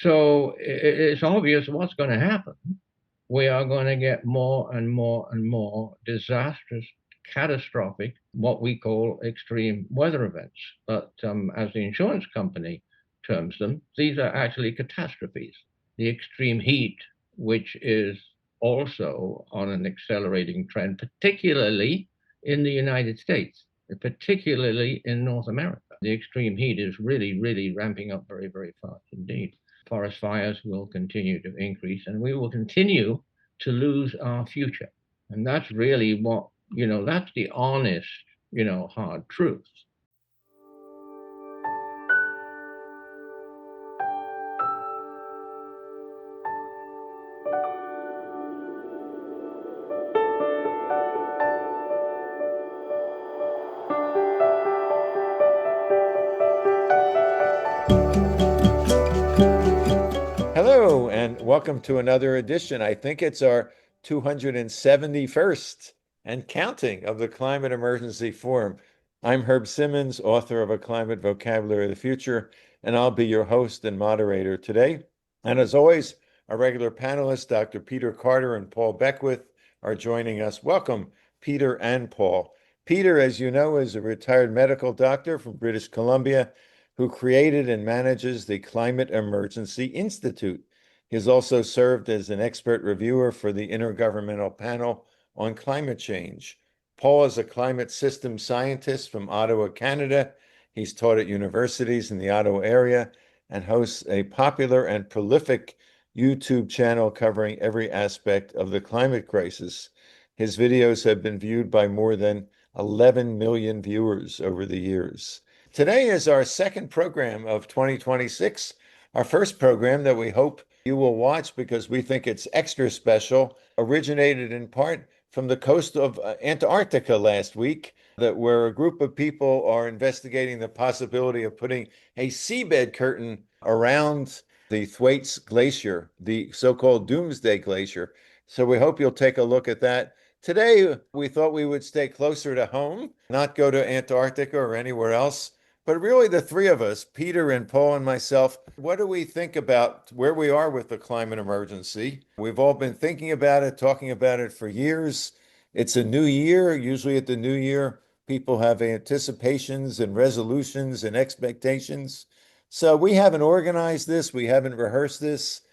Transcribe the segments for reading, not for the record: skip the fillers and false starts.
So it's obvious what's going to happen. We are going to get more and more and more disastrous, catastrophic, what we call extreme weather events. But as the insurance company terms them, these are actually catastrophes. The extreme heat, which is also on an accelerating trend, particularly in the United States, particularly in North America. The extreme heat is really, really ramping up very, very fast indeed. Forest fires will continue to increase, and we will continue to lose our future. And that's really what, that's the honest, hard truth. Hello, and welcome to another edition. I think it's our 271st and counting of the Climate Emergency Forum. I'm Herb Simmons, author of A Climate Vocabulary of the Future, and I'll be your host and moderator today. And as always, our regular panelists, Dr. Peter Carter and Paul Beckwith, are joining us. Welcome, Peter and Paul. Peter, as you know, is a retired medical doctor from British Columbia who created and manages the Climate Emergency Institute. He has also served as an expert reviewer for the Intergovernmental Panel on Climate Change. Paul is a climate systems scientist from Ottawa, Canada. He's taught at universities in the Ottawa area and hosts a popular and prolific YouTube channel covering every aspect of the climate crisis. His videos have been viewed by more than 11 million viewers over the years. Today is our second program of 2026, our first program that we hope you will watch because we think it's extra special, originated in part from the coast of Antarctica last week, where a group of people are investigating the possibility of putting a seabed curtain around the Thwaites Glacier, the so-called Doomsday Glacier. So we hope you'll take a look at that. Today, we thought we would stay closer to home, not go to Antarctica or anywhere else. But really, the three of us, Peter and Paul and myself, what do we think about where we are with the climate emergency? We've all been thinking about it, talking about it for years. It's a new year. Usually at the new year, people have anticipations and resolutions and expectations. So we haven't organized this. We haven't rehearsed this.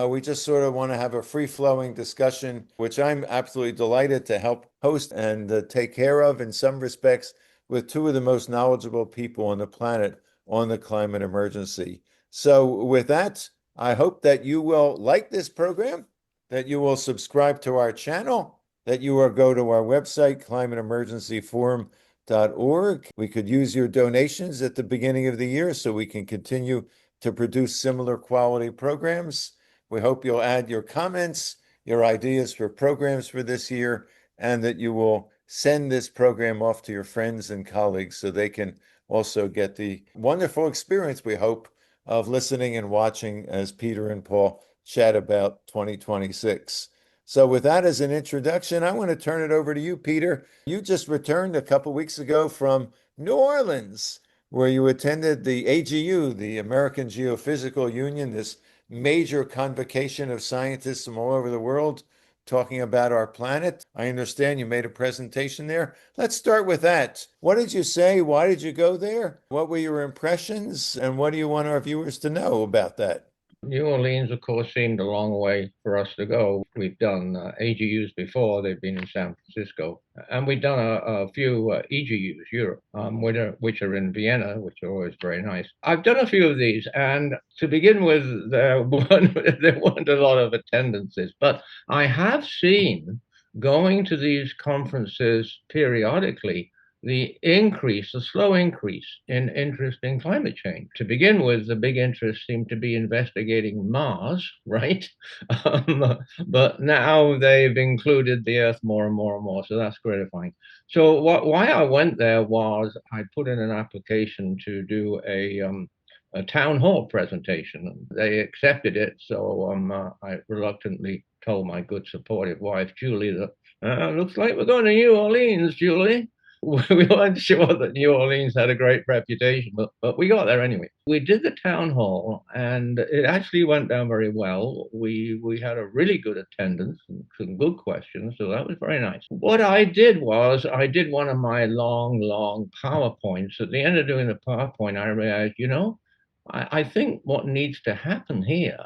We just sort of want to have a free-flowing discussion, which I'm absolutely delighted to help host and take care of in some respects, with two of the most knowledgeable people on the planet on the climate emergency. So with that, I hope that you will like this program, that you will subscribe to our channel, that you will go to our website, climateemergencyforum.org. We could use your donations at the beginning of the year so we can continue to produce similar quality programs. We hope you'll add your comments, your ideas for programs for this year, and that you will send this program off to your friends and colleagues so they can also get the wonderful experience, we hope, of listening and watching as Peter and Paul chat about 2026. So with that as an introduction, I want to turn it over to you, Peter. You just returned a couple weeks ago from New Orleans, where you attended the AGU, the American Geophysical Union, this major convocation of scientists from all over the world talking about our planet. I understand you made a presentation there. Let's start with that. What did you say? Why did you go there? What were your impressions? And what do you want our viewers to know about that? New Orleans, of course, seemed a long way for us to go. We've done AGUs before, they've been in San Francisco, and we've done a few EGUs, Europe, which are in Vienna, which are always very nice. I've done a few of these, and to begin with, there weren't a lot of attendances, but I have seen going to these conferences periodically the slow increase in interest in climate change. To begin with, the big interest seemed to be investigating Mars, right? But now they've included the Earth more and more and more, so that's gratifying. So why I went there was I put in an application to do a town hall presentation. They accepted it, so I reluctantly told my good supportive wife, Julie, that looks like we're going to New Orleans, Julie. We weren't sure that New Orleans had a great reputation, but we got there anyway. We did the town hall, and it actually went down very well. We had a really good attendance and some good questions, so that was very nice. What I did was I did one of my long PowerPoints. At the end of doing the PowerPoint, I realized, I think what needs to happen here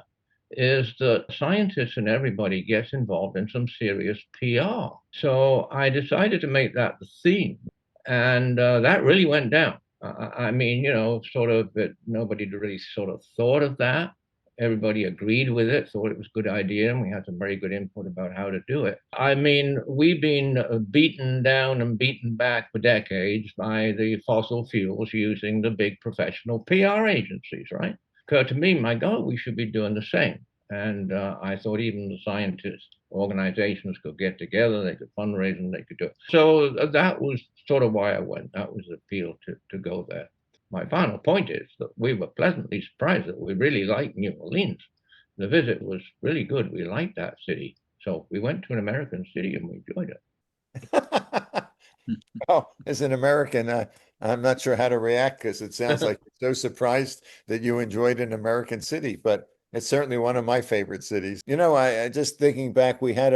is that scientists and everybody gets involved in some serious PR. So I decided to make that the theme, and that really went down. I mean, sort of, nobody really sort of thought of that. Everybody agreed with it, thought it was a good idea, and we had some very good input about how to do it. I mean, we've been beaten down and beaten back for decades by the fossil fuels using the big professional PR agencies, right? Occurred to me, my God, we should be doing the same. And I thought even the scientists organizations could get together, they could fundraise, and they could do it. So that was sort of why I went. That was the appeal to go there. My final point is that we were pleasantly surprised that we really liked New Orleans. The visit was really good. We liked that city. So we went to an American city and we enjoyed it. Oh, as an American, I'm not sure how to react because it sounds like you're so surprised that you enjoyed an American city, but it's certainly one of my favorite cities. I just thinking back, we had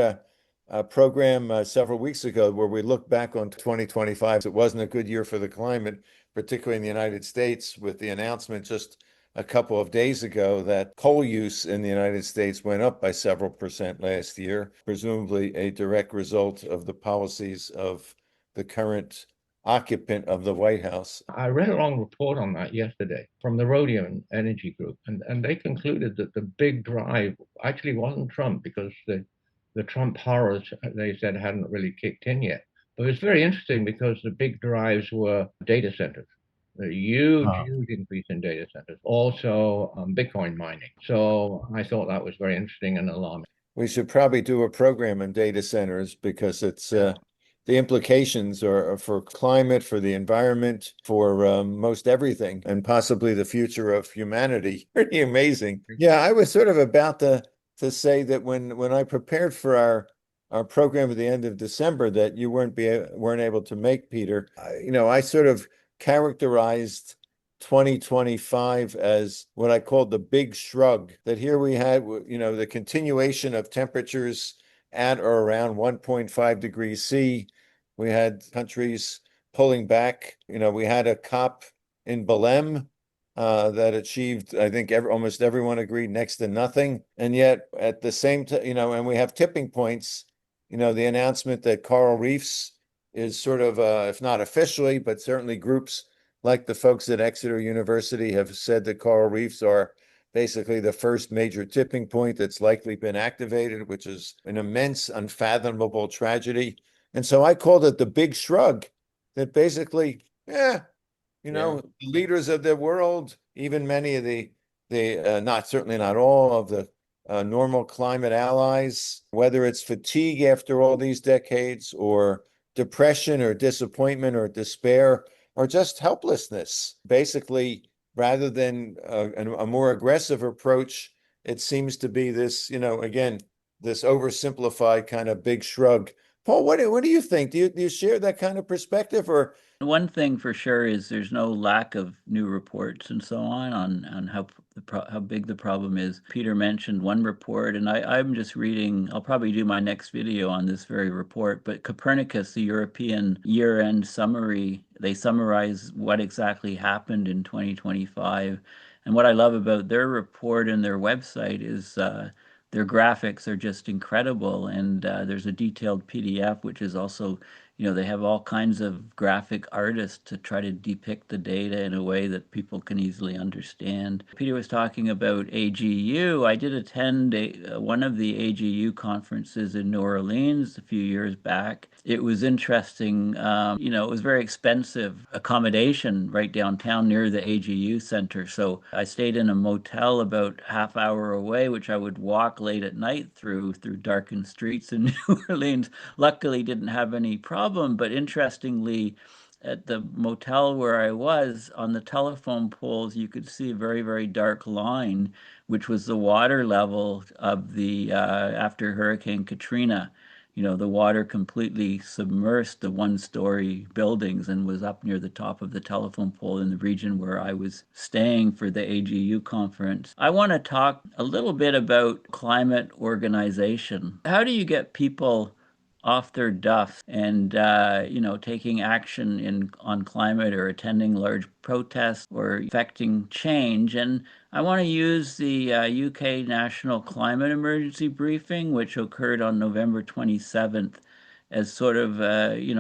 a program several weeks ago where we looked back on 2025. It wasn't a good year for the climate, particularly in the United States, with the announcement just a couple of days ago that coal use in the United States went up by several percent last year, presumably a direct result of the policies of the current occupant of the White House. I read a long report on that yesterday from the Rhodium Energy Group, and they concluded that the big drive actually wasn't Trump because the Trump horrors, they said, hadn't really kicked in yet. But it's very interesting because the big drives were data centers, a huge increase in data centers, also Bitcoin mining. So I thought that was very interesting and alarming. We should probably do a program on data centers because it's Yeah. the implications are for climate, for the environment, for most everything, and possibly the future of humanity. Pretty amazing. Yeah, I was sort of about to say that when I prepared for our program at the end of December that you weren't able to make, Peter. I sort of characterized 2025 as what I called the big shrug, that here we had, the continuation of temperatures at or around 1.5 degrees C. We had countries pulling back. We had a COP in Belém that achieved, I think almost everyone agreed, next to nothing. And yet at the same time, and we have tipping points, the announcement that coral reefs is sort of, if not officially, but certainly groups like the folks at Exeter University have said that coral reefs are basically the first major tipping point that's likely been activated, which is an immense, unfathomable tragedy. And so I called it the big shrug, that basically, Yeah. the leaders of the world, even many of the not certainly not all of the normal climate allies, whether it's fatigue after all these decades, or depression, or disappointment, or despair, or just helplessness. Basically, rather than a more aggressive approach, it seems to be this, again, this oversimplified kind of big shrug. Paul, what do you think? Do you share that kind of perspective, or One thing for sure is there's no lack of new reports and so on how how big the problem is. Peter mentioned one report, and I'm just reading. I'll probably do my next video on this very report. But Copernicus, the European year-end summary, they summarize what exactly happened in 2025. And what I love about their report and their website is their graphics are just incredible. And there's a detailed PDF, which is also they have all kinds of graphic artists to try to depict the data in a way that people can easily understand. Peter was talking about AGU. I did attend one of the AGU conferences in New Orleans a few years back. It was interesting. It was very expensive accommodation right downtown near the AGU center. So I stayed in a motel about half hour away, which I would walk late at night through darkened streets in New Orleans. Luckily, didn't have any problem, but interestingly, at the motel where I was, on the telephone poles, you could see a very, very dark line, which was the water level of the after Hurricane Katrina. the water completely submersed the one-story buildings and was up near the top of the telephone pole in the region where I was staying for the AGU conference. I want to talk a little bit about climate organization. How do you get people off their duff and taking action on climate or attending large protests or affecting change? And I want to use the UK National Climate Emergency Briefing, which occurred on November 27th, as sort of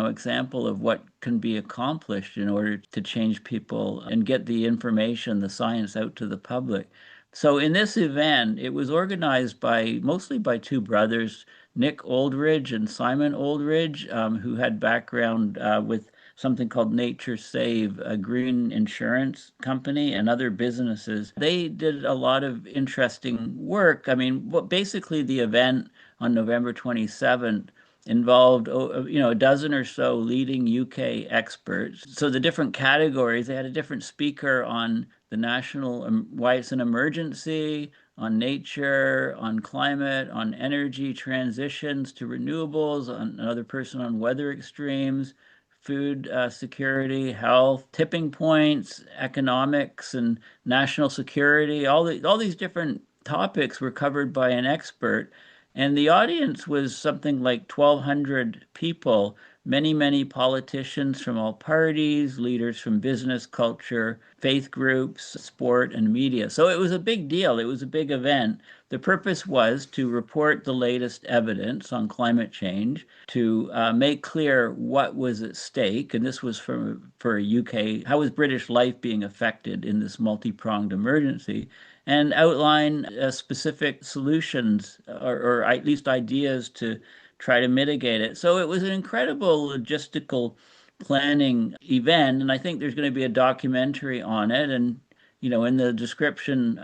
example of what can be accomplished in order to change people and get the information, the science out to the public. So in this event, it was organized mostly by two brothers, Nick Oldridge and Simon Oldridge, who had background with something called Nature Save, a green insurance company, and other businesses. They did a lot of interesting work. I mean, basically the event on November 27th involved a dozen or so leading UK experts. So the different categories, they had a different speaker on the national why it's an emergency, on nature, on climate, on energy transitions to renewables, on another person on weather extremes, food security, health, tipping points, economics, and national security. All these different topics were covered by an expert. And the audience was something like 1,200 people, many politicians from all parties, leaders from business, culture, faith groups, sport, and media. So it was a big deal. It was a big event. The purpose was to report the latest evidence on climate change, to make clear what was at stake, and this was for UK, how was British life being affected in this multi-pronged emergency, and outline specific solutions or at least ideas to try to mitigate it. So it was an incredible logistical planning event, and I think there's going to be a documentary on it. And in the description,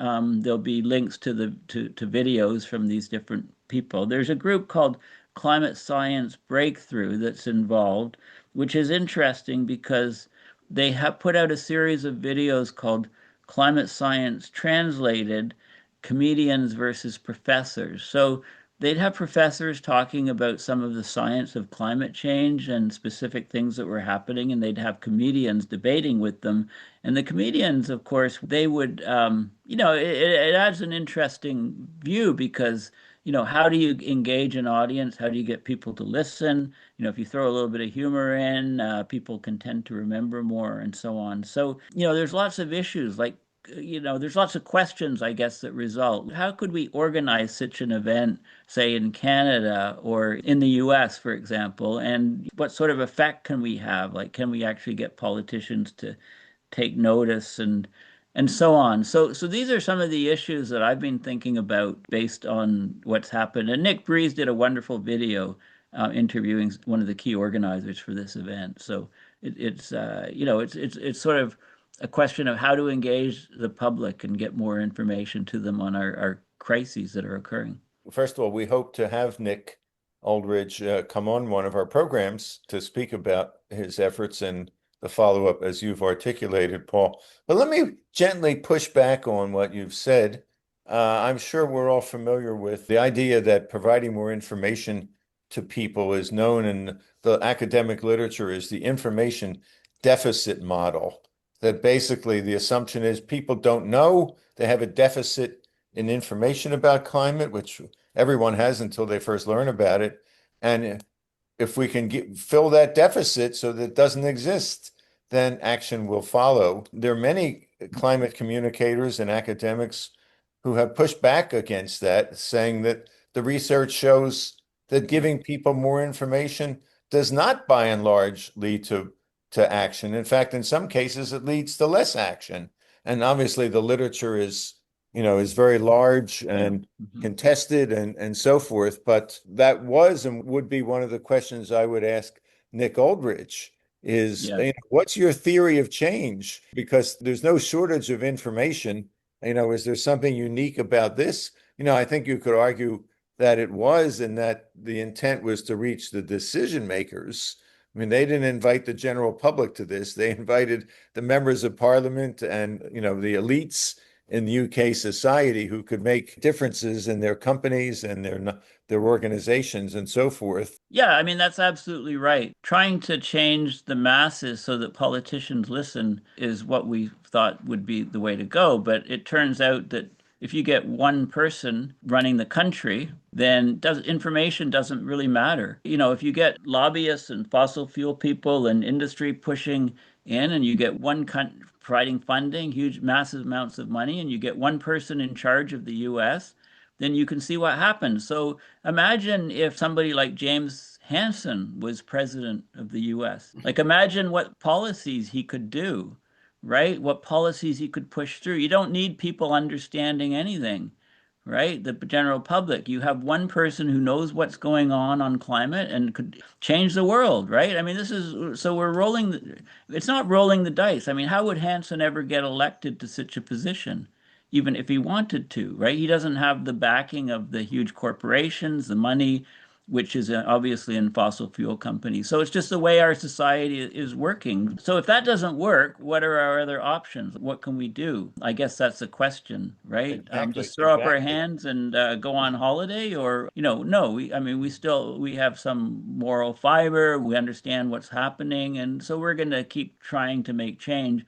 there'll be links to to videos from these different people. There's a group called Climate Science Breakthrough that's involved, which is interesting because they have put out a series of videos called Climate Science Translated, Comedians versus Professors. So they'd have professors talking about some of the science of climate change and specific things that were happening, and they'd have comedians debating with them. And the comedians, of course, they would, it adds an interesting view because, how do you engage an audience? How do you get people to listen? If you throw a little bit of humor in, people can tend to remember more and so on. So, there's lots of issues like, there's lots of questions, I guess, that result. How could we organize such an event, say in Canada or in the US, for example? And what sort of effect can we have? Like, can we actually get politicians to take notice and so on. So these are some of the issues that I've been thinking about based on what's happened. And Nick Breeze did a wonderful video interviewing one of the key organizers for this event. So it's sort of a question of how to engage the public and get more information to them on our crises that are occurring. First of all, we hope to have Nick Oldridge come on one of our programs to speak about his efforts and the follow-up as you've articulated, Paul. But let me gently push back on what you've said. I'm sure we're all familiar with the idea that providing more information to people is known in the academic literature as the information deficit model. That basically the assumption is people don't know, they have a deficit in information about climate, which everyone has until they first learn about it. And if we can fill that deficit so that it doesn't exist, then action will follow. There are many climate communicators and academics who have pushed back against that, saying that the research shows that giving people more information does not, by and large, lead to action. In fact, in some cases, it leads to less action. And obviously, the literature is very large and contested and so forth. But that was and would be one of the questions I would ask Nick Oldridge is, what's your theory of change? Because there's no shortage of information. Is there something unique about this? I think you could argue that it was, and that the intent was to reach the decision makers. I mean, they didn't invite the general public to this. They invited the members of parliament and, the elites in the UK society who could make differences in their companies and their organizations and so forth. Yeah, I mean, that's absolutely right. Trying to change the masses so that politicians listen is what we thought would be the way to go. But it turns out that if you get one person running the country, then information doesn't really matter. You know, if you get lobbyists and fossil fuel people and industry pushing in, and you get one country providing funding, huge, massive amounts of money, and you get one person in charge of the US, then you can see what happens. So imagine if somebody like James Hansen was president of the US. Like, imagine what policies he could do, right? What policies he could push through. You don't need people understanding anything, right? The general public. You have one person who knows what's going on climate and could change the world, right? I mean, this is so we're it's not rolling the dice. I mean, how would Hansen ever get elected to such a position? Even if he wanted to, right? He doesn't have the backing of the huge corporations, the money, which is obviously in fossil fuel companies. So it's just the way our society is working. So if that doesn't work, what are our other options? What can we do? I guess that's the question, right? Exactly, Just throw up our exactly. hands and go on holiday, or no. I mean, we have some moral fiber. We understand what's happening, and so we're going to keep trying to make change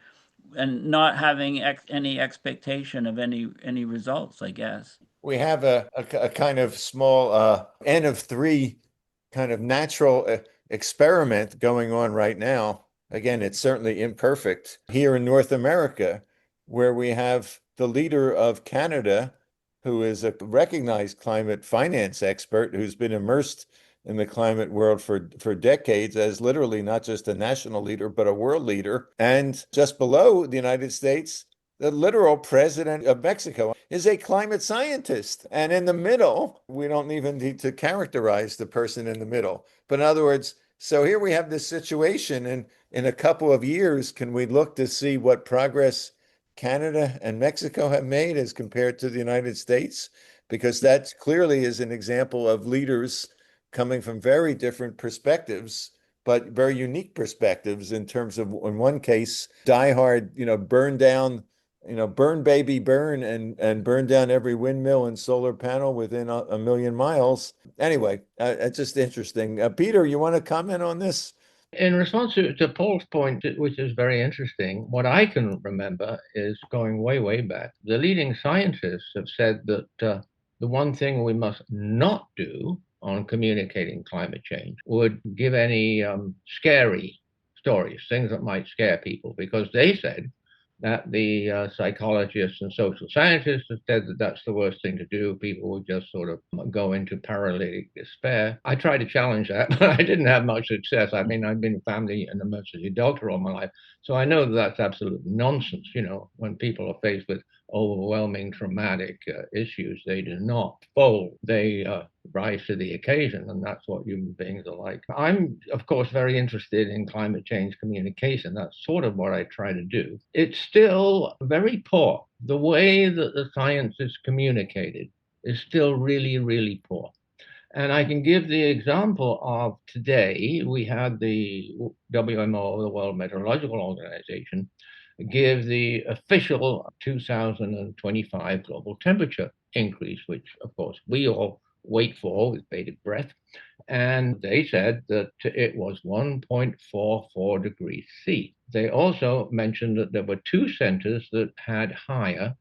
and not having any expectation of any results, I guess. We have a kind of small N of three kind of natural experiment going on right now. Again, it's certainly imperfect here in North America, where we have the leader of Canada, who is a recognized climate finance expert who's been immersed in the climate world for decades as literally not just a national leader, but a world leader. And just below the United States, the literal president of Mexico is a climate scientist. And in the middle, we don't even need to characterize the person in the middle. But in other words, so here we have this situation, and in a couple of years, can we look to see what progress Canada and Mexico have made as compared to the United States? Because that clearly is an example of leaders coming from very different perspectives, but very unique perspectives in terms of, in one case, die hard, burn down, burn baby burn, and burn down every windmill and solar panel within a million miles. Anyway, it's just interesting. Peter, you want to comment on this? In response to Paul's point, which is very interesting, what I can remember is going way, way back. The leading scientists have said that the one thing we must not do on communicating climate change would give any scary stories, things that might scare people, because they said that the psychologists and social scientists have said that that's the worst thing to do. People would just sort of go into paralytic despair. I tried to challenge that, but I didn't have much success. I mean, I've been a family and emergency doctor all my life, so I know that that's absolute nonsense. When people are faced with overwhelming traumatic issues, they do not fold. They rise to the occasion, and that's what human beings are like. I'm, of course, very interested in climate change communication. That's sort of what I try to do. It's still very poor. The way that the science is communicated is still really, really poor. And I can give the example of today, we had the WMO, the World Meteorological Organization, give the official 2025 global temperature increase, which of course we all wait for with bated breath. And they said that it was 1.44 degrees C. They also mentioned that there were two centers that had higher.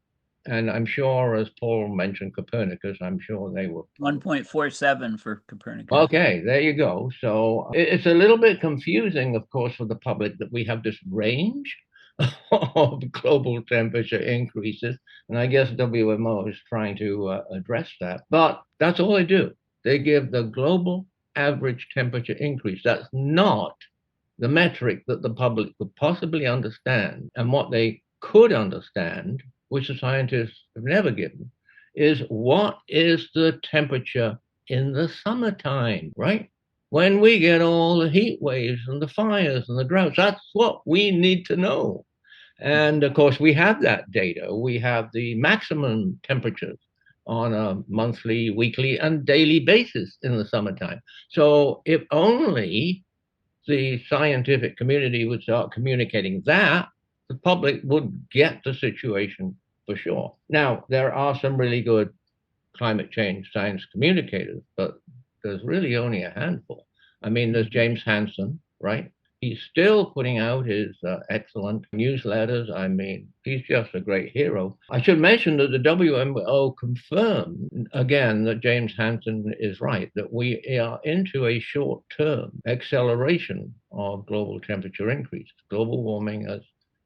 And I'm sure, as Paul mentioned, Copernicus, I'm sure they were 1.47 for Copernicus. Okay, there you go. So it's a little bit confusing, of course, for the public that we have this range of global temperature increases. And I guess WMO is trying to address that. But that's all they do. They give the global average temperature increase. That's not the metric that the public could possibly understand. And what they could understand, which the scientists have never given, is what is the temperature in the summertime, right? When we get all the heat waves and the fires and the droughts, that's what we need to know. And of course, we have that data. We have the maximum temperatures on a monthly, weekly, and daily basis in the summertime. So if only the scientific community would start communicating that, the public would get the situation for sure. Now, there are some really good climate change science communicators, but there's really only a handful. I mean, there's James Hansen, right? He's still putting out his excellent newsletters. I mean, he's just a great hero. I should mention that the WMO confirmed again that James Hansen is right, that we are into a short term acceleration of global temperature increase. Global warming, as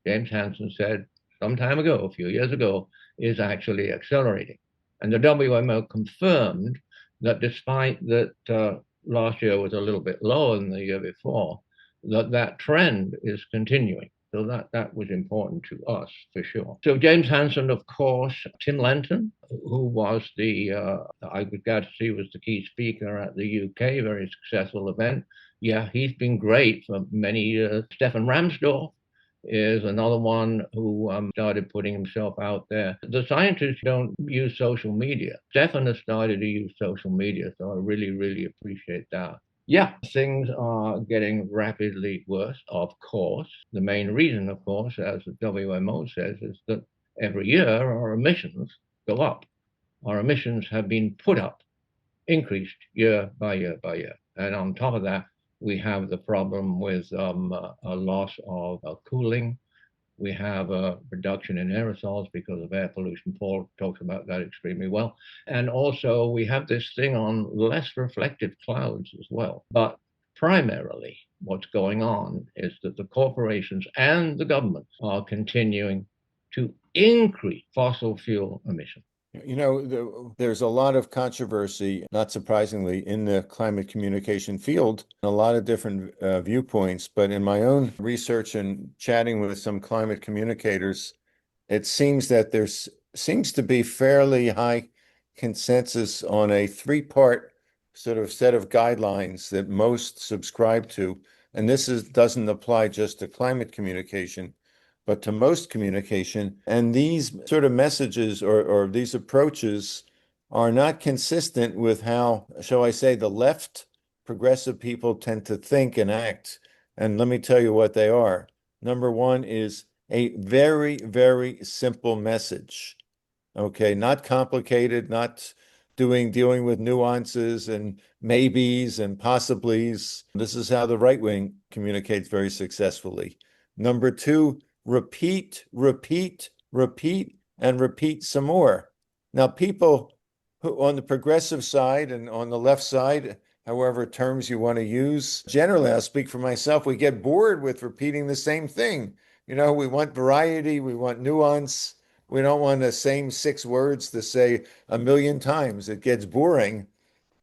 James Hansen said some time ago, a few years ago, is actually accelerating. And the WMO confirmed that despite that last year was a little bit lower than the year before, that trend is continuing. So that was important to us for sure. So James Hansen, of course, Tim Lenton, who was I got to see was the key speaker at the UK, very successful event. Yeah, he's been great for many years. Stefan Ramsdorff is another one who started putting himself out there. The scientists don't use social media. Stefan has started to use social media, so I really, really appreciate that. Yeah, things are getting rapidly worse, of course. The main reason, of course, as the WMO says, is that every year our emissions go up. Our emissions have been put up, increased year by year by year. And on top of that, we have the problem with a loss of cooling. We have a reduction in aerosols because of air pollution. Paul talks about that extremely well. And also, we have this thing on less reflective clouds as well. But primarily, what's going on is that the corporations and the governments are continuing to increase fossil fuel emissions. You know, there's a lot of controversy, not surprisingly, in the climate communication field, a lot of different viewpoints. But in my own research and chatting with some climate communicators, it seems that there seems to be fairly high consensus on a three-part sort of set of guidelines that most subscribe to. And doesn't apply just to climate communication, but to most communication. And these sort of messages or these approaches are not consistent with how, shall I say, the left progressive people tend to think and act. And let me tell you what they are. Number one is a very, very simple message. Okay, not complicated, not dealing with nuances and maybes and possiblies. This is how the right wing communicates very successfully. Number two, repeat, repeat, repeat, and repeat some more. Now, people who on the progressive side and on the left side, however terms you want to use, generally, I'll speak for myself, we get bored with repeating the same thing. You know, we want variety, we want nuance. We don't want the same 6 words to say a million times. It gets boring.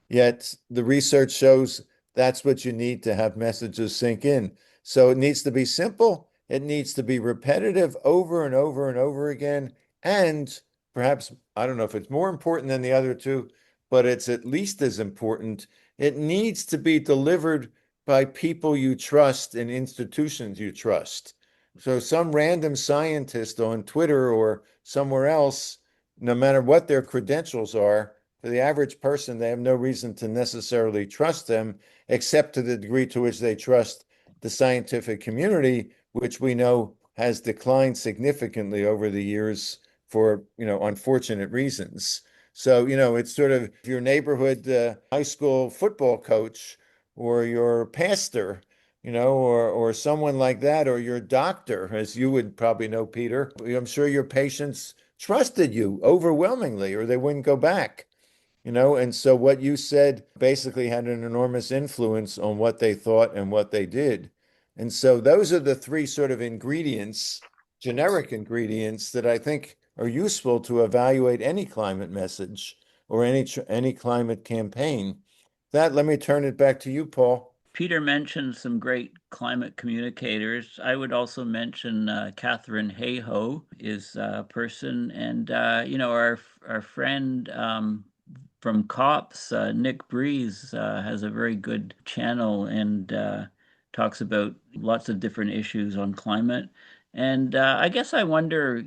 Yet the research shows that's what you need to have messages sink in. So it needs to be simple. It needs to be repetitive over and over and over again. And perhaps, I don't know if it's more important than the other two, but it's at least as important. It needs to be delivered by people you trust and institutions you trust. So some random scientist on Twitter or somewhere else, no matter what their credentials are, for the average person, they have no reason to necessarily trust them, except to the degree to which they trust the scientific community, which we know has declined significantly over the years for, unfortunate reasons. So, it's sort of your neighborhood high school football coach or your pastor, or someone like that, or your doctor, as you would probably know, Peter. I'm sure your patients trusted you overwhelmingly, or they wouldn't go back. And so what you said basically had an enormous influence on what they thought and what they did. And so those are the three sort of ingredients, generic ingredients, that I think are useful to evaluate any climate message or any climate campaign. Let me turn it back to you, Paul. Peter mentioned some great climate communicators. I would also mention Catherine Hayhoe is a person, and our friend from COPS, Nick Breeze, has a very good channel and talks about lots of different issues on climate. And I guess I wonder,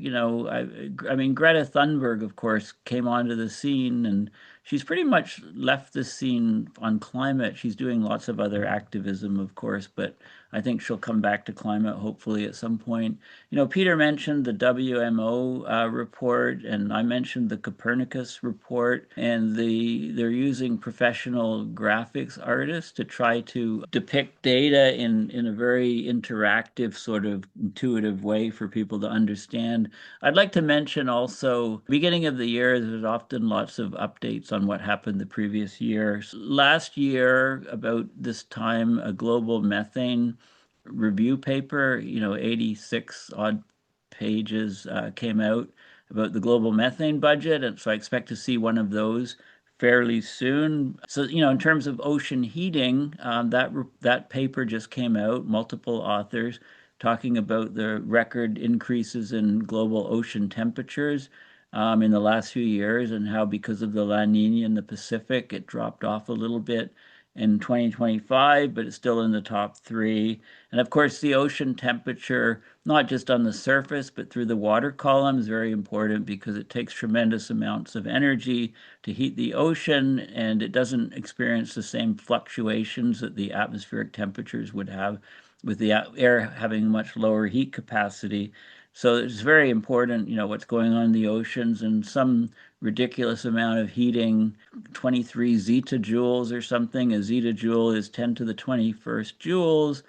I mean, Greta Thunberg, of course, came onto the scene, and she's pretty much left the scene on climate. She's doing lots of other activism, of course, but I think she'll come back to climate hopefully at some point. Peter mentioned the WMO report, and I mentioned the Copernicus report, and they're using professional graphics artists to try to depict data in a very interactive, sort of intuitive way for people to understand. I'd like to mention also, beginning of the year, there's often lots of updates on what happened the previous year. Last year, about this time, a global methane review paper, 86 odd pages came out about the global methane budget. And so I expect to see one of those fairly soon. So, in terms of ocean heating, that paper just came out, multiple authors talking about the record increases in global ocean temperatures in the last few years, and how because of the La Niña in the Pacific, it dropped off a little bit in 2025, but it's still in the top three. And of course, the ocean temperature, not just on the surface, but through the water column, is very important because it takes tremendous amounts of energy to heat the ocean, and it doesn't experience the same fluctuations that the atmospheric temperatures would have, with the air having much lower heat capacity. So it's very important, what's going on in the oceans, and some ridiculous amount of heating, 23 zettajoules or something. A zettajoule is 10 to the 21st joules.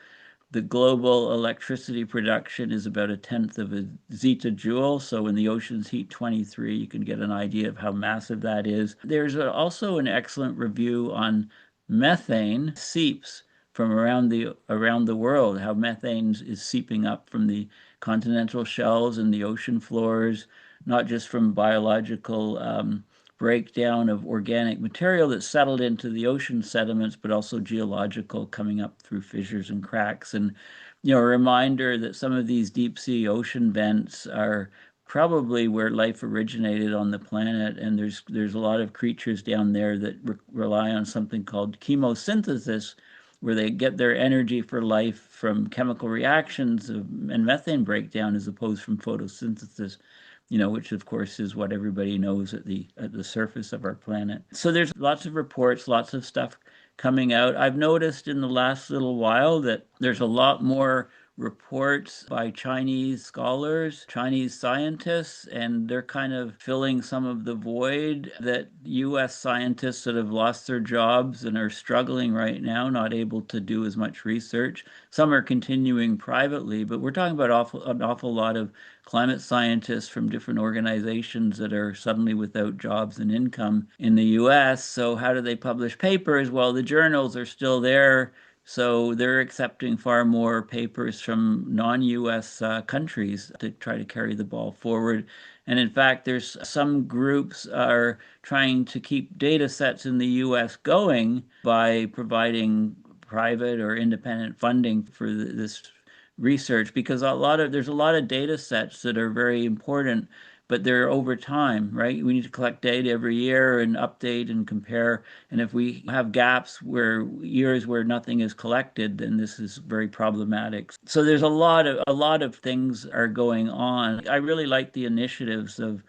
The global electricity production is about a tenth of a zettajoule. So when the oceans heat 23, you can get an idea of how massive that is. There's also an excellent review on methane seeps from around the world, how methane is seeping up from the continental shelves and the ocean floors, not just from biological breakdown of organic material that's settled into the ocean sediments, but also geological, coming up through fissures and cracks. And, a reminder that some of these deep sea ocean vents are probably where life originated on the planet, and there's a lot of creatures down there that rely on something called chemosynthesis, where they get their energy for life from chemical reactions and methane breakdown, as opposed from photosynthesis, which of course is what everybody knows at the surface of our planet. So there's lots of reports, lots of stuff coming out. I've noticed in the last little while that there's a lot more reports by Chinese scholars, Chinese scientists, and they're kind of filling some of the void that US scientists that have lost their jobs and are struggling right now, not able to do as much research. Some are continuing privately, but we're talking about an awful lot of climate scientists from different organizations that are suddenly without jobs and income in the US. So how do they publish papers? Well, the journals are still there, so they're accepting far more papers from non-US countries to try to carry the ball forward. And in fact, there's some groups are trying to keep data sets in the US going by providing private or independent funding for this research, because there's a lot of data sets that are very important, but they're over time, right? We need to collect data every year and update and compare. And if we have gaps where years where nothing is collected, then this is very problematic. So there's a lot of things are going on. I really like the initiatives of,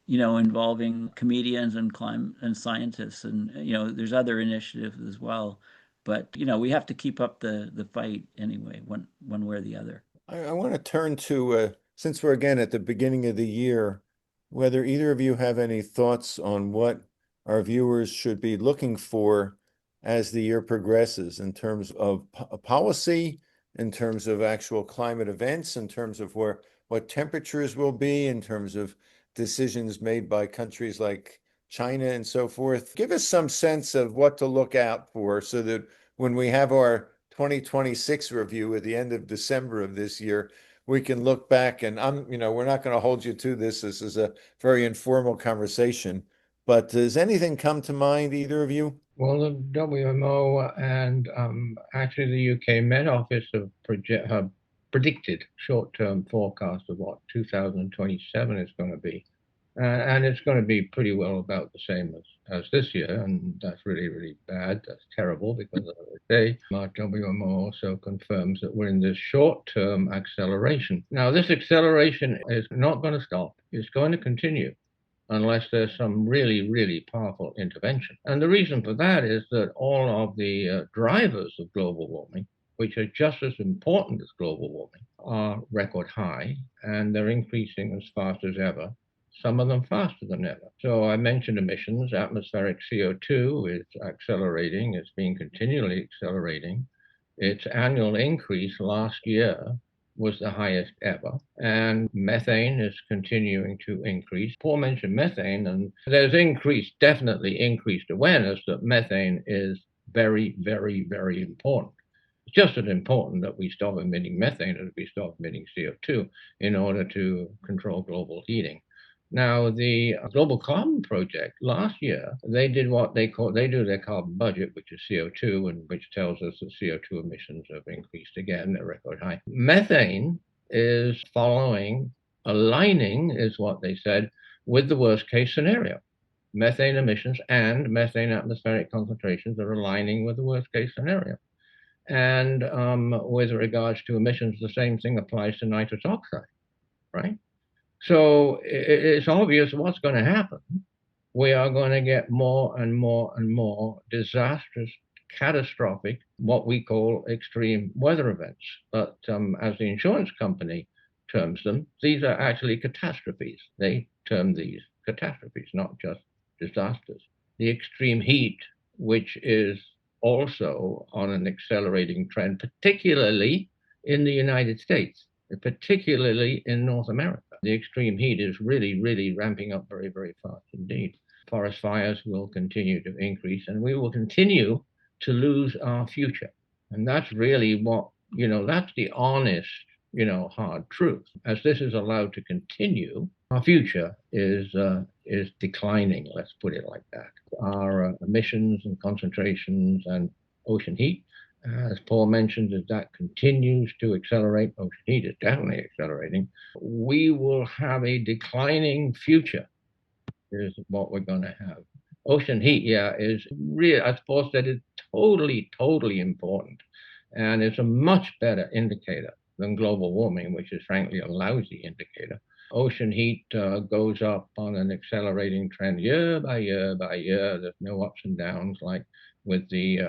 involving comedians and climate and scientists, and there's other initiatives as well. But we have to keep up the fight anyway, one way or the other. I want to turn to, since we're again at the beginning of the year, whether either of you have any thoughts on what our viewers should be looking for as the year progresses in terms of policy, in terms of actual climate events, in terms of what temperatures will be, in terms of decisions made by countries like China and so forth. Give us some sense of what to look out for so that when we have our 2026 review at the end of December of this year, we can look back, and we're not going to hold you to this. This is a very informal conversation, but does anything come to mind, either of you? Well, the WMO and actually the UK Met Office have predicted short-term forecast of what 2027 is going to be. And it's going to be pretty well about the same as this year, and that's really, really bad. That's terrible because, as I say, our WMO also confirms that we're in this short-term acceleration. Now, this acceleration is not going to stop. It's going to continue unless there's some really, really powerful intervention. And the reason for that is that all of the drivers of global warming which are just as important as global warming, are record high, and they're increasing as fast as ever, some of them faster than ever. So I mentioned emissions. Atmospheric CO2 is accelerating. It's been continually accelerating. Its annual increase last year was the highest ever. And methane is continuing to increase. Paul mentioned methane, and there's definitely increased awareness that methane is very, very, very important. It's just as important that we stop emitting methane as we stop emitting CO2 in order to control global heating. Now, the Global Carbon Project last year, they did what they do their carbon budget, which is CO2, and which tells us that CO2 emissions have increased again, they're record high. Methane is aligning, is what they said, with the worst case scenario. Methane emissions and methane atmospheric concentrations are aligning with the worst case scenario. And with regards to emissions, the same thing applies to nitrous oxide, right? So it's obvious what's going to happen. We are going to get more and more and more disastrous, catastrophic, what we call extreme weather events. But as the insurance company terms them, these are actually catastrophes. They term these catastrophes, not just disasters. The extreme heat, which is also on an accelerating trend, particularly in the United States, particularly in North America. The extreme heat is really, really ramping up very, very fast indeed. Forest fires will continue to increase, and we will continue to lose our future. And that's really that's the honest, hard truth. As this is allowed to continue, our future is declining, let's put it like that. Our emissions and concentrations and ocean heat, as Paul mentioned, as that continues to accelerate, ocean heat is definitely accelerating, we will have a declining future, is what we're going to have. Ocean heat, is really, as Paul said, is totally, totally important. And it's a much better indicator than global warming, which is frankly a lousy indicator. Ocean heat goes up on an accelerating trend year by year by year. There's no ups and downs like with the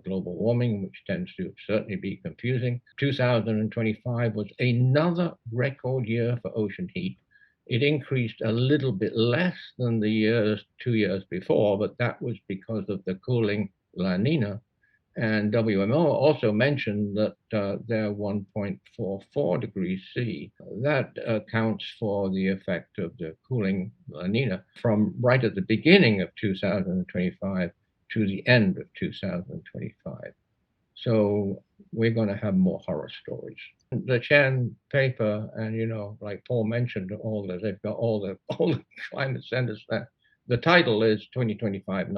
global warming, which tends to certainly be confusing. 2025 was another record year for ocean heat. It increased a little bit less than the 2 years before, but that was because of the cooling La Niña. And WMO also mentioned that they're 1.44 degrees C. That accounts for the effect of the cooling La Niña from right at the beginning of 2025 to the end of 2025. So we're going to have more horror stories. The Chen paper, and like Paul mentioned, they've got all the climate centers there. The title is 2025,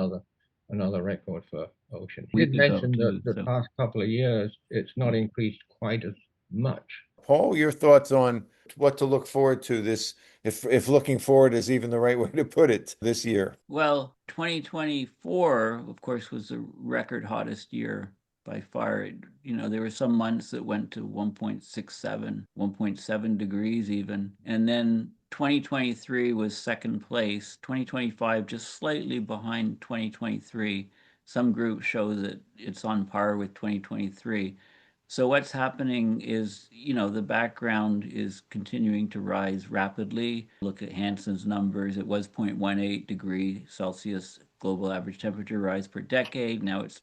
another record for ocean. You did mention that the past couple of years, it's not increased quite as much. Paul, your thoughts on what to look forward to this, if looking forward is even the right way to put it, this year? Well, 2024, of course, was the record hottest year by far. There were some months that went to 1.67, 1.7 degrees even. And then 2023 was second place. 2025 just slightly behind 2023. Some groups show that it's on par with 2023. So what's happening is, the background is continuing to rise rapidly. Look at Hansen's numbers. It was 0.18 degree Celsius global average temperature rise per decade. Now it's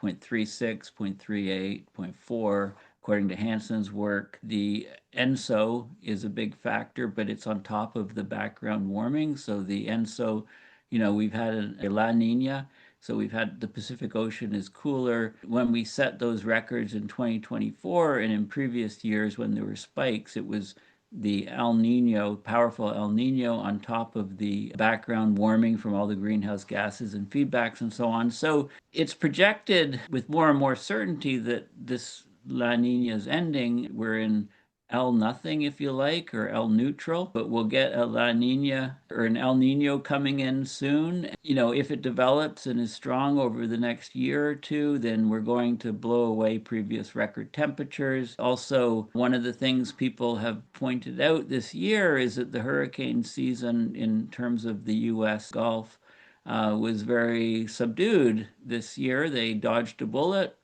0.36, 0.38, 0.4. According to Hansen's work, the ENSO is a big factor, but it's on top of the background warming. So the ENSO, we've had a La Niña. So we've had the Pacific Ocean is cooler. When we set those records in 2024 and in previous years when there were spikes, it was the El Niño, powerful El Niño on top of the background warming from all the greenhouse gases and feedbacks and so on. So it's projected with more and more certainty that this La Niña is ending. We're in El nothing, if you like, or El neutral, but we'll get a La Niña or an El Niño coming in soon. If it develops and is strong over the next year or two, then we're going to blow away previous record temperatures. Also, one of the things people have pointed out this year is that the hurricane season in terms of the U.S. Gulf was very subdued this year. They dodged a bullet.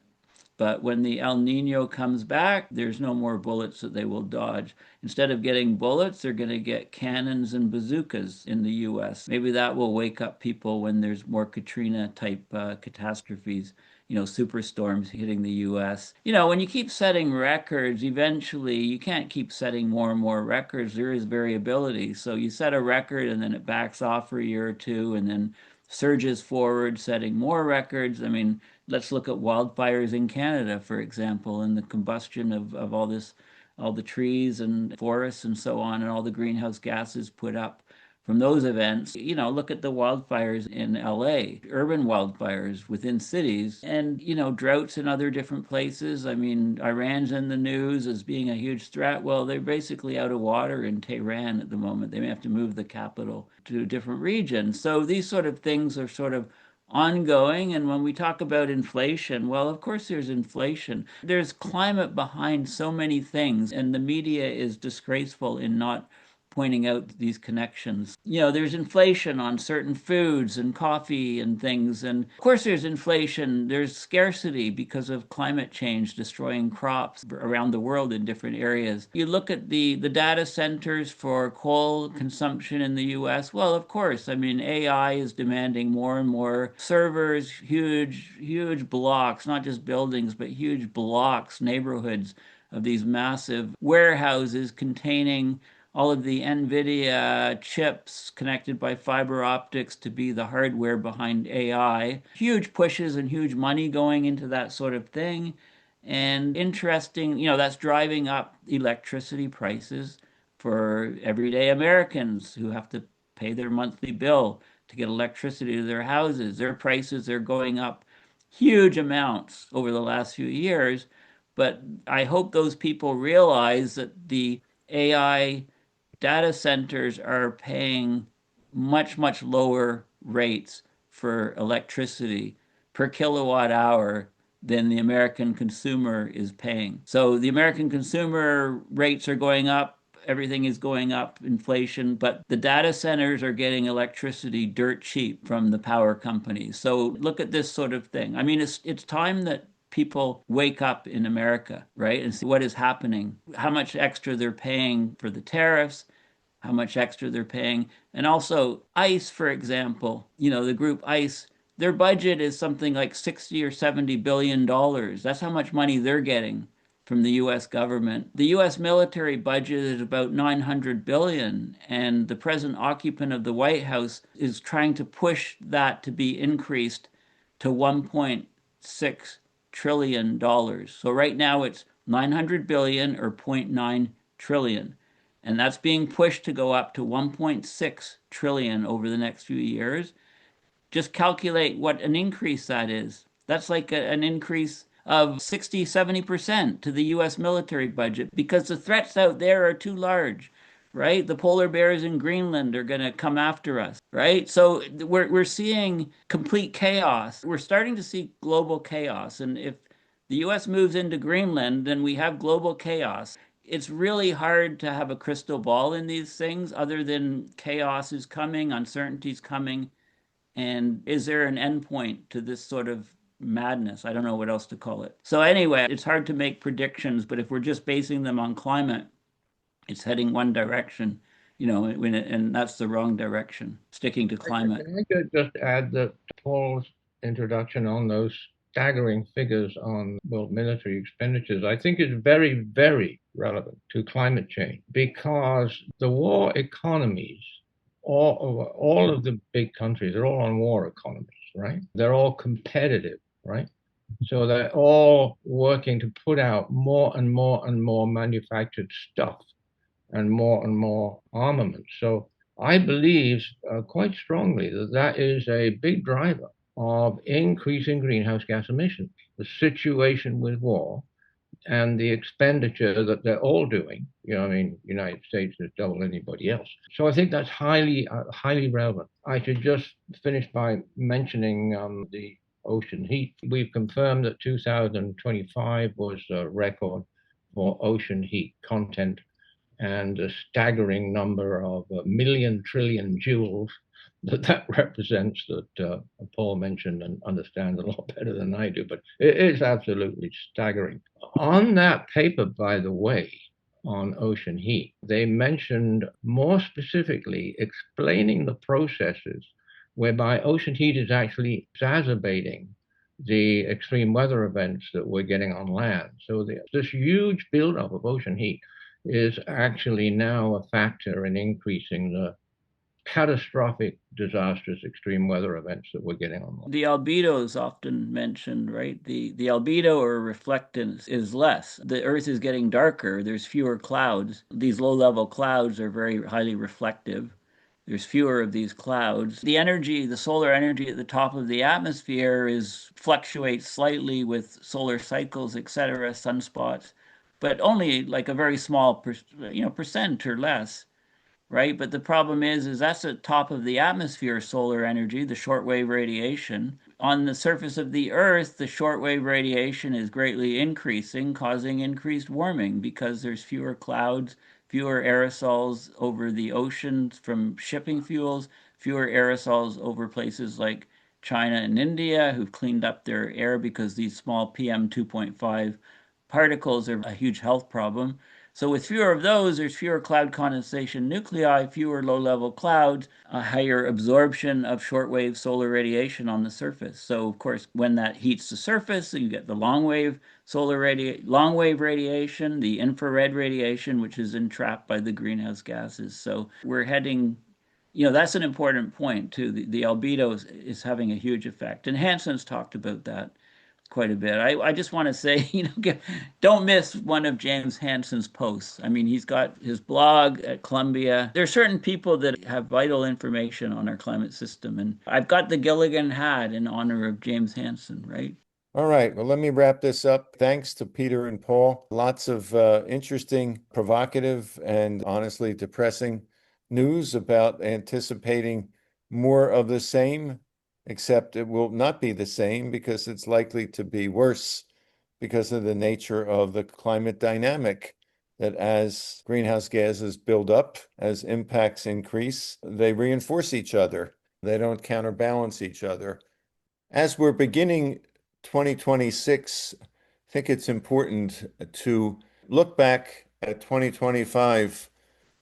But when the El Nino comes back, there's no more bullets that they will dodge. Instead of getting bullets, they're going to get cannons and bazookas in the US. Maybe that will wake up people when there's more Katrina type catastrophes, superstorms hitting the US. When you keep setting records, eventually you can't keep setting more and more records. There is variability. So you set a record and then it backs off for a year or two and then surges forward, setting more records. I mean, let's look at wildfires in Canada, for example, and the combustion of all the trees and forests and so on, and all the greenhouse gases put up from those events. Look at the wildfires in LA, urban wildfires within cities, and, droughts in other different places. I mean, Iran's in the news as being a huge threat. Well, they're basically out of water in Tehran at the moment. They may have to move the capital to a different region. So these sort of things are sort of ongoing. And when we talk about inflation, well, of course there's inflation. There's climate behind so many things, and the media is disgraceful in not pointing out these connections. There's inflation on certain foods and coffee and things. And of course, there's inflation. There's scarcity because of climate change destroying crops around the world in different areas. You look at the data centers for coal consumption in the US. Well, of course, I mean, AI is demanding more and more servers, huge blocks, not just buildings, but huge blocks, neighborhoods of these massive warehouses containing all of the NVIDIA chips connected by fiber optics to be the hardware behind AI. Huge pushes and huge money going into that sort of thing. And interesting, that's driving up electricity prices for everyday Americans who have to pay their monthly bill to get electricity to their houses. Their prices are going up huge amounts over the last few years. But I hope those people realize that the AI data centers are paying much lower rates for electricity per kilowatt hour than the American consumer is paying. So the American consumer rates are going up, everything is going up, inflation, but the data centers are getting electricity dirt cheap from the power companies. So look at this sort of thing. I mean, it's time that people wake up in America, right? And see what is happening, how much extra they're paying for the tariffs, how much extra they're paying. And also ICE, for example, the group ICE, their budget is something like 60 or 70 billion dollars. That's how much money they're getting from the US government. The US military budget is about 900 billion, and the present occupant of the White House is trying to push that to be increased to 1.6 trillion dollars. So right now it's 900 billion or zero point 0.9 trillion. And that's being pushed to go up to 1.6 trillion over the next few years. Just calculate what an increase that is. That's like an increase of 60, 70% to the US military budget because the threats out there are too large, right? The polar bears in Greenland are going to come after us, right? So we're seeing complete chaos. We're starting to see global chaos. And if the US moves into Greenland, then we have global chaos. It's really hard to have a crystal ball in these things other than chaos is coming, uncertainty is coming. And is there an endpoint to this sort of madness? I don't know what else to call it. So, anyway, it's hard to make predictions, but if we're just basing them on climate, it's heading one direction, and that's the wrong direction, sticking to climate. Can I just add that Paul's introduction on those staggering figures on world military expenditures, I think is very relevant to climate change because the war economies, all of the big countries, they're all on war economies, right? They're all competitive, right? So they're all working to put out more and more manufactured stuff and more armament. So I believe quite strongly that that is a big driver of increasing greenhouse gas emissions. The situation with war and the expenditure that they're all doing. I mean, United States is double anybody else. So I think that's highly relevant. I should just finish by mentioning the ocean heat. We've confirmed that 2025 was a record for ocean heat content and a staggering number of a million trillion joules that represents that Paul mentioned and understands a lot better than I do, but it is absolutely staggering. On that paper, by the way, on ocean heat, they mentioned more specifically explaining the processes whereby ocean heat is actually exacerbating the extreme weather events that we're getting on land. So this huge buildup of ocean heat is actually now a factor in increasing the catastrophic, disastrous extreme weather events that we're getting on. The albedo is often mentioned, right? The albedo or reflectance is less. The Earth is getting darker. There's fewer clouds. These low-level clouds are very highly reflective. There's fewer of these clouds. The energy, the solar energy at the top of the atmosphere fluctuates slightly with solar cycles, etc., sunspots, but only like a very small percent or less, right? But the problem is that's the top of the atmosphere solar energy, the shortwave radiation. On the surface of the Earth, the shortwave radiation is greatly increasing, causing increased warming because there's fewer clouds, fewer aerosols over the oceans from shipping fuels, fewer aerosols over places like China and India, who've cleaned up their air because these small PM 2.5 particles are a huge health problem. So with fewer of those, there's fewer cloud condensation nuclei, fewer low-level clouds, a higher absorption of shortwave solar radiation on the surface. So of course, when that heats the surface, you get the long-wave radiation, the infrared radiation, which is entrapped by the greenhouse gases. So we're heading, that's an important point too. The albedo is having a huge effect. And Hansen's talked about that quite a bit. I just want to say, don't miss one of James Hansen's posts. I mean, he's got his blog at Columbia. There are certain people that have vital information on our climate system, and I've got the Gilligan hat in honor of James Hansen, right? All right, well, let me wrap this up. Thanks to Peter and Paul. Lots of interesting, provocative, and honestly depressing news about anticipating more of the same, except it will not be the same because it's likely to be worse because of the nature of the climate dynamic. That as greenhouse gases build up, as impacts increase, they reinforce each other. They don't counterbalance each other. As we're beginning 2026, I think it's important to look back at 2025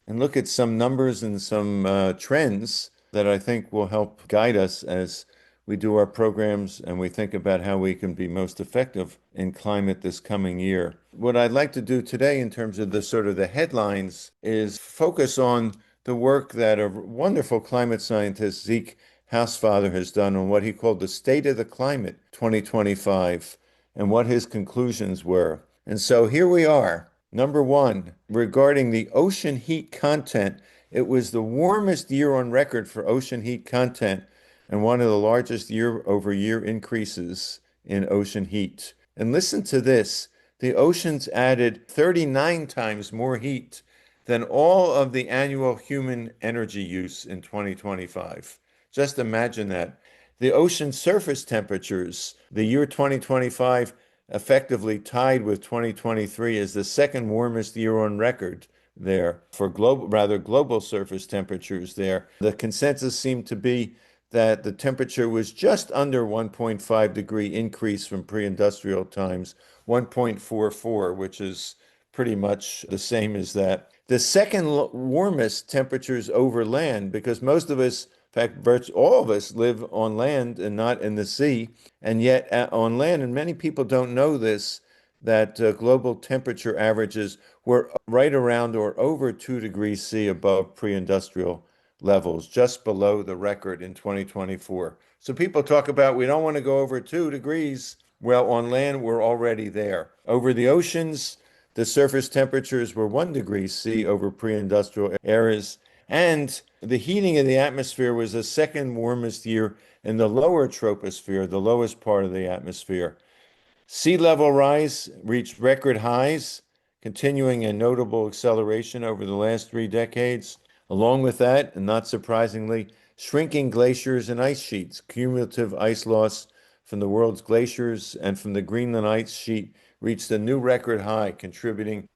and look at some numbers and some trends that I think will help guide us as we do our programs and we think about how we can be most effective in climate this coming year. What I'd like to do today in terms of the headlines is focus on the work that a wonderful climate scientist, Zeke Housefather, has done on what he called the State of the Climate 2025 and what his conclusions were. And so here we are. Number one, regarding the ocean heat content, it was the warmest year on record for ocean heat content and one of the largest year-over-year increases in ocean heat. And listen to this, the oceans added 39 times more heat than all of the annual human energy use in 2025. Just imagine that. The ocean surface temperatures, the year 2025 effectively tied with 2023 as the second warmest year on record there for global surface temperatures there. The consensus seemed to be that the temperature was just under 1.5 degree increase from pre-industrial times, 1.44, which is pretty much the same as that. The second warmest temperatures over land, because most of us, in fact, virtually all of us live on land and not in the sea. And yet on land, and many people don't know this, that global temperature averages were right around or over 2 degrees C above pre-industrial levels, just below the record in 2024. So people talk about we don't want to go over 2 degrees. Well, on land, we're already there. Over the oceans, the surface temperatures were 1 degree C over pre-industrial eras. And the heating of the atmosphere was the second warmest year in the lower troposphere, the lowest part of the atmosphere. Sea level rise reached record highs, continuing a notable acceleration over the last 3 decades. Along with that, and not surprisingly, shrinking glaciers and ice sheets, cumulative ice loss from the world's glaciers and from the Greenland ice sheet reached a new record high, contributing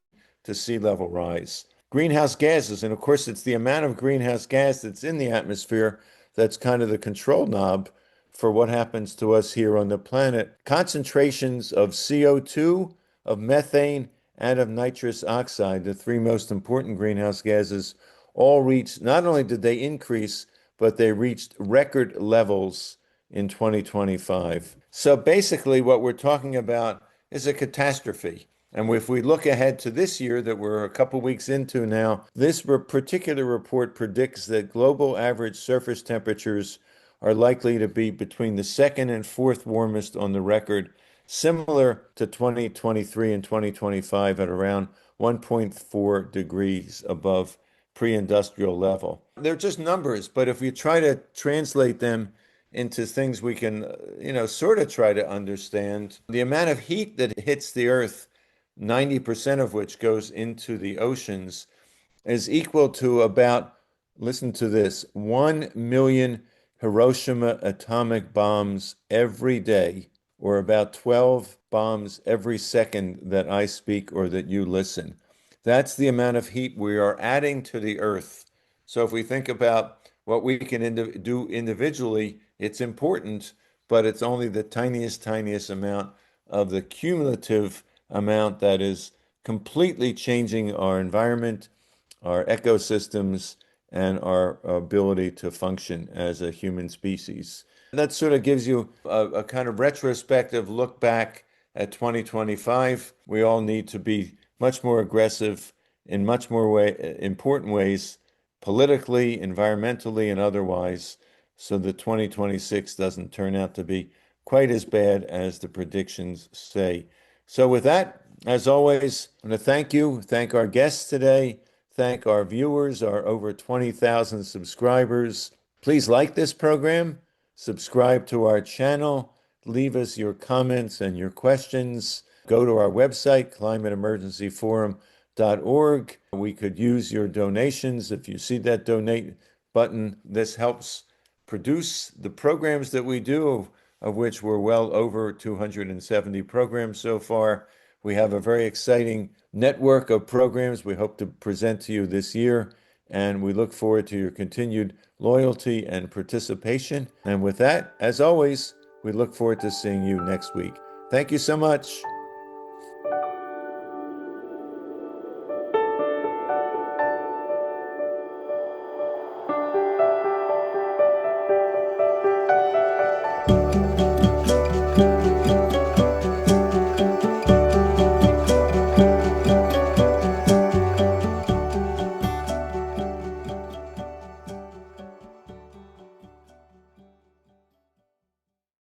to sea level rise. Greenhouse gases, and of course it's the amount of greenhouse gas that's in the atmosphere that's kind of the control knob for what happens to us here on the planet. Concentrations of CO2, of methane, and of nitrous oxide, the three most important greenhouse gases, all reached, not only did they increase, but they reached record levels in 2025. So basically, what we're talking about is a catastrophe. And if we look ahead to this year that we're a couple weeks into now, this particular report predicts that global average surface temperatures are likely to be between the second and fourth warmest on the record, similar to 2023 and 2025 at around 1.4 degrees above pre-industrial level. They're just numbers, but if we try to translate them into things we can, sort of try to understand, the amount of heat that hits the Earth, 90% of which goes into the oceans, is equal to about, listen to this, 1 million Hiroshima atomic bombs every day, or about 12 bombs every second that I speak or that you listen. That's the amount of heat we are adding to the Earth. So if we think about what we can do individually, it's important, but it's only the tiniest amount of the cumulative amount that is completely changing our environment, our ecosystems, and our ability to function as a human species. That sort of gives you a kind of retrospective look back at 2025. We all need to be much more aggressive in much more important ways, politically, environmentally, and otherwise, so that 2026 doesn't turn out to be quite as bad as the predictions say. So with that, as always, I want to thank our guests today, thank our viewers, our over 20,000 subscribers. Please like this program, subscribe to our channel, leave us your comments and your questions. Go to our website, climateemergencyforum.org. We could use your donations. If you see that donate button, this helps produce the programs that we do, of which we're well over 270 programs so far. We have a very exciting network of programs we hope to present to you this year, and we look forward to your continued loyalty and participation. And with that, as always, we look forward to seeing you next week. Thank you so much.